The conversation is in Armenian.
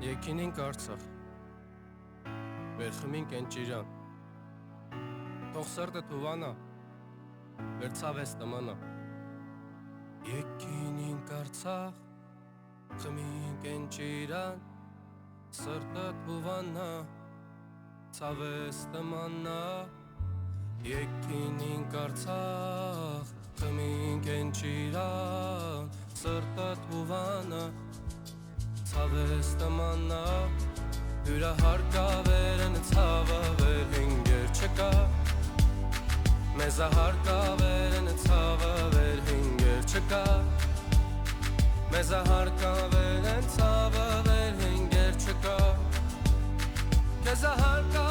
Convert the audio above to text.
Եկինինք Արցախ, վերխմինք Ընճիրան, թող սրտը թուվանա, վերցավես տմանա։ Եկինինք Արցախ, խմինք Ընճիրան, սրտը թուվանա, ցավես տմանա։ Եկինինք Արցախ, խմինք Ընճիրան, սրտը թուվանա, ցավես տմանա։ Հյուրահարկավերն ցավը վեր հինգեր չկա, մեզա հարկավերն ցավը վեր հինգեր չկա, մեզա հարկավերն ցավը վեր հինգեր չկա, քեզա հարկա